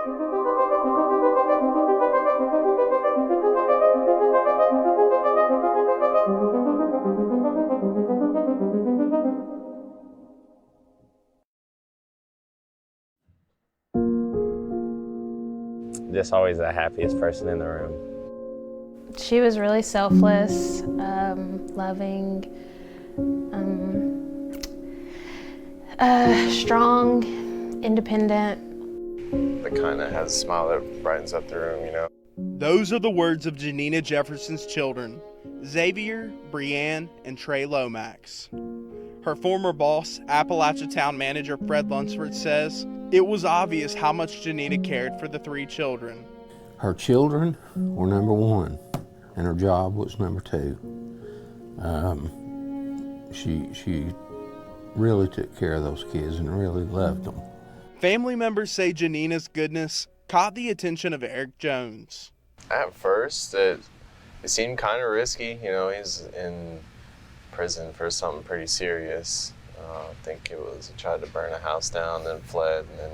Just always the happiest person in the room. She was really selfless, loving, strong, independent. The kind that has a smile that brightens up the room, you know. Those are the words of Janina Jefferson's children, Xavier, Brianne, and Trey Lomax. Her former boss, Appalachia Town Manager Fred Lunsford, says it was obvious how much Janina cared for the three children. Her children were number one, and her job was number two. She really took care of those kids and really loved them. Family members say Janina's goodness caught the attention of Eric Jones. At first, it seemed kind of risky. You know, he's in prison for something pretty serious. I think it was he tried to burn a house down, then fled, and then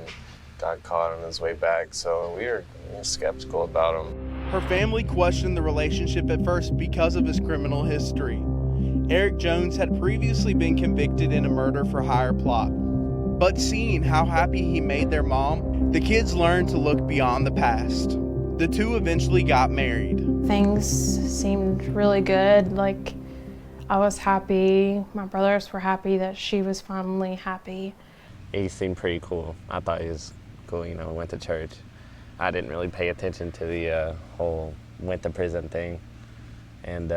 got caught on his way back. So we were skeptical about him. Her family questioned the relationship at first because of his criminal history. Eric Jones had previously been convicted in a murder-for-hire plot. But seeing how happy he made their mom, the kids learned to look beyond the past. The two eventually got married. Things seemed really good. Like, I was happy, my brothers were happy that she was finally happy. He seemed pretty cool. I thought he was cool, you know, went to church. I didn't really pay attention to the whole went to prison thing. And,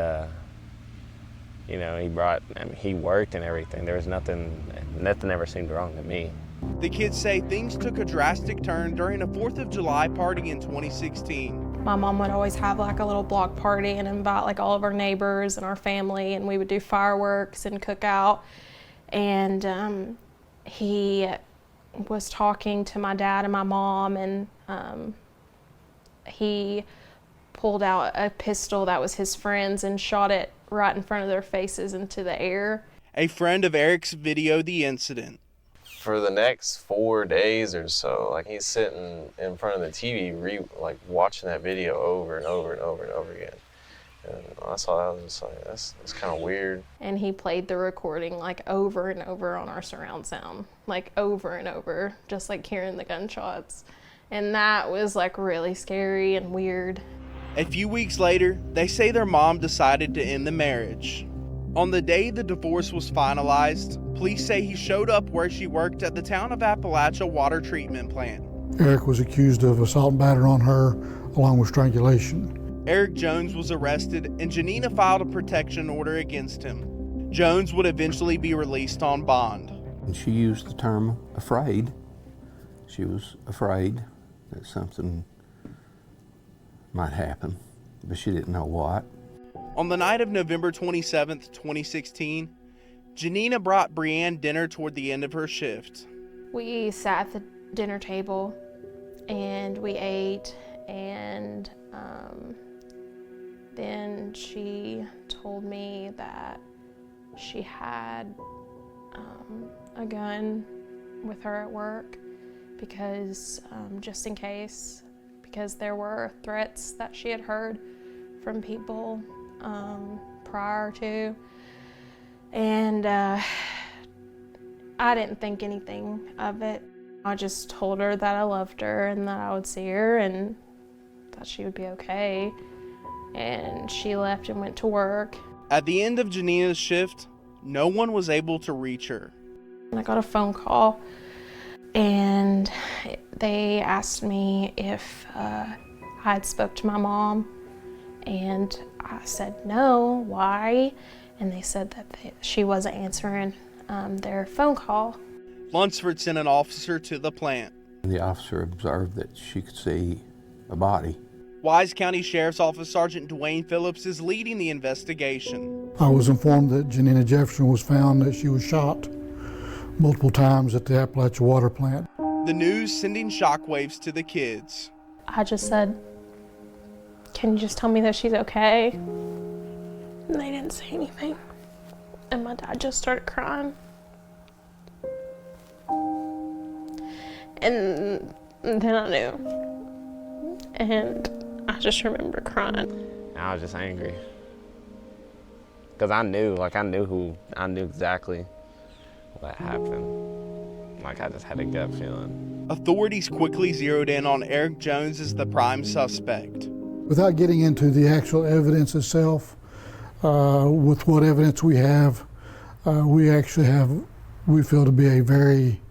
you know, he worked and everything. There was nothing ever seemed wrong to me. The kids say things took a drastic turn during a 4th of July party in 2016. My mom would always have like a little block party and invite like all of our neighbors and our family, and we would do fireworks and cook out. And he was talking to my dad and my mom, and he pulled out a pistol that was his friend's and shot it right in front of their faces into the air. A friend of Eric's videoed the incident. For the next 4 days or so, like he's sitting in front of the TV, watching that video over and over and over and over again. And I saw that, I was just like, that's kind of weird. And he played the recording like over and over on our surround sound, like over and over, just like hearing the gunshots. And that was like really scary and weird. A few weeks later, they say their mom decided to end the marriage. On the day the divorce was finalized, police say he showed up where she worked at the Town of Appalachia water treatment plant. Eric was accused of assault and battery on her, along with strangulation. Eric Jones was arrested, and Janina filed a protection order against him. Jones would eventually be released on bond. And she used the term afraid. She was afraid that something might happen, but she didn't know what. On the night of November 27th, 2016, Janina brought Brianne dinner toward the end of her shift. We sat at the dinner table and we ate, and then she told me that she had a gun with her at work because just in case, because there were threats that she had heard from people prior to, and I didn't think anything of it. I just told her that I loved her and that I would see her and that she would be okay, and she left and went to work. At the end of Janina's shift, no one was able to reach her. And I got a phone call, and they asked me if I had spoke to my mom, and I said no, why? And they said that she wasn't answering their phone call. Lunsford sent an officer to the plant. The officer observed that she could see a body. Wise County Sheriff's Office Sergeant Dwayne Phillips is leading the investigation. I was informed that Janina Jefferson was found that she was shot multiple times at the Appalachia water plant. The news sending shockwaves to the kids. I just said, "Can you just tell me that she's okay?" And they didn't say anything. And my dad just started crying. And And then I knew. And I just remember crying. I was just angry. Because I knew exactly what happened. Like, I just had a gut feeling. Authorities quickly zeroed in on Eric Jones as the prime suspect. Without getting into the actual evidence itself, with what evidence we have, we feel to be a very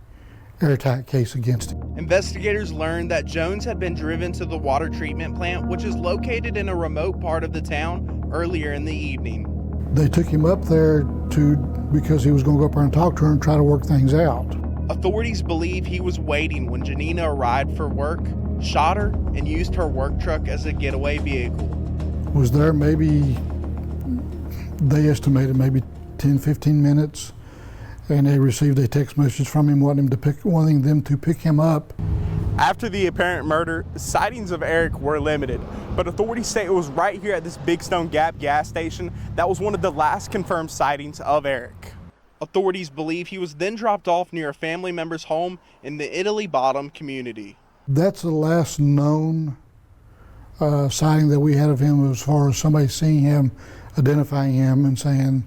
airtight case against him. Investigators learned that Jones had been driven to the water treatment plant, which is located in a remote part of the town, earlier in the evening. They took him up there because he was going to go up there and talk to her and try to work things out. Authorities believe he was waiting when Janina arrived for work, shot her, and used her work truck as a getaway vehicle. Was there maybe, they estimated maybe 10, 15 minutes, and they received a text message from him wanting them to pick him up. After the apparent murder, sightings of Eric were limited, but authorities say it was right here at this Big Stone Gap gas station that was one of the last confirmed sightings of Eric. Authorities believe he was then dropped off near a family member's home in the Italy Bottom community. That's the last known sighting that we had of him, as far as somebody seeing him, identifying him and saying,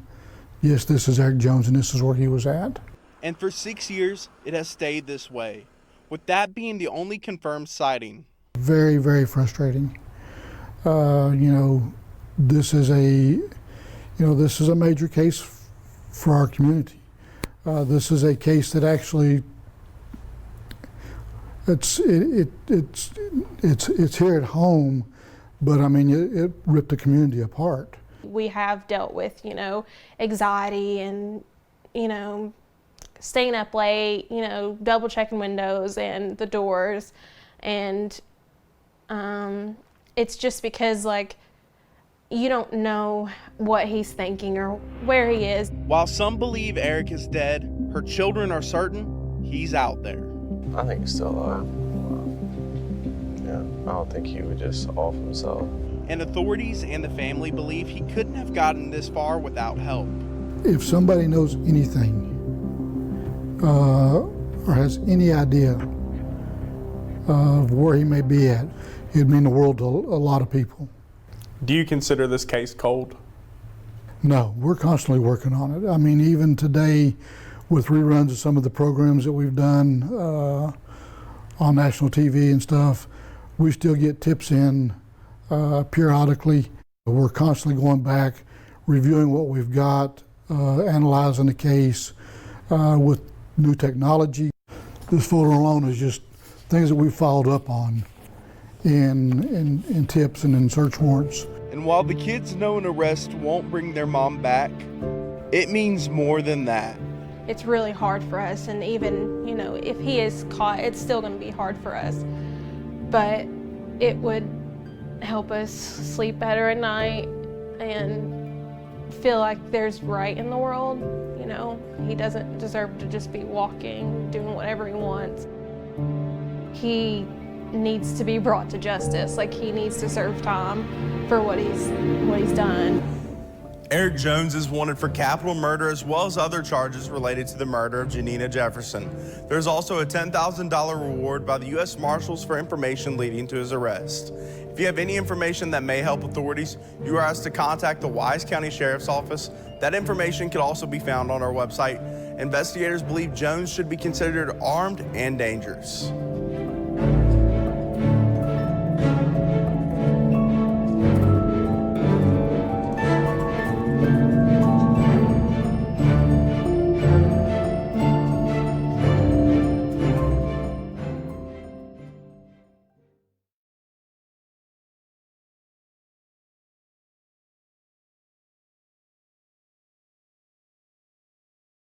yes, this is Eric Jones and this is where he was at. And for 6 years, it has stayed this way, with that being the only confirmed sighting. Very, very frustrating. This is a major case for our community. This is a case that actually it's here at home, but I mean it ripped the community apart. We have dealt with, anxiety and, staying up late, double checking windows and the doors, and it's just because you don't know what he's thinking or where he is. While some believe Eric is dead, her children are certain he's out there. I think he's still alive. Yeah, I don't think he would just off himself. And authorities and the family believe he couldn't have gotten this far without help. If somebody knows anything or has any idea of where he may be at, it'd mean the world to a lot of people. Do you consider this case cold? No, we're constantly working on it. I mean, even today, with reruns of some of the programs that we've done on national TV and stuff, we still get tips in periodically. We're constantly going back, reviewing what we've got, analyzing the case with new technology. This photo alone is just things that we've followed up on in tips and in search warrants. And while the kids know an arrest won't bring their mom back, it means more than that. It's really hard for us, and even, if he is caught, it's still going to be hard for us. But it would help us sleep better at night and feel like there's right in the world. He doesn't deserve to just be walking, doing whatever he wants. He needs to be brought to justice. He needs to serve time for what he's done. Eric Jones is wanted for capital murder as well as other charges related to the murder of Janina Jefferson. There's also a $10,000 reward by the U.S. Marshals for information leading to his arrest. If you have any information that may help authorities, you are asked to contact the Wise County Sheriff's Office. That information can also be found on our website. Investigators believe Jones should be considered armed and dangerous.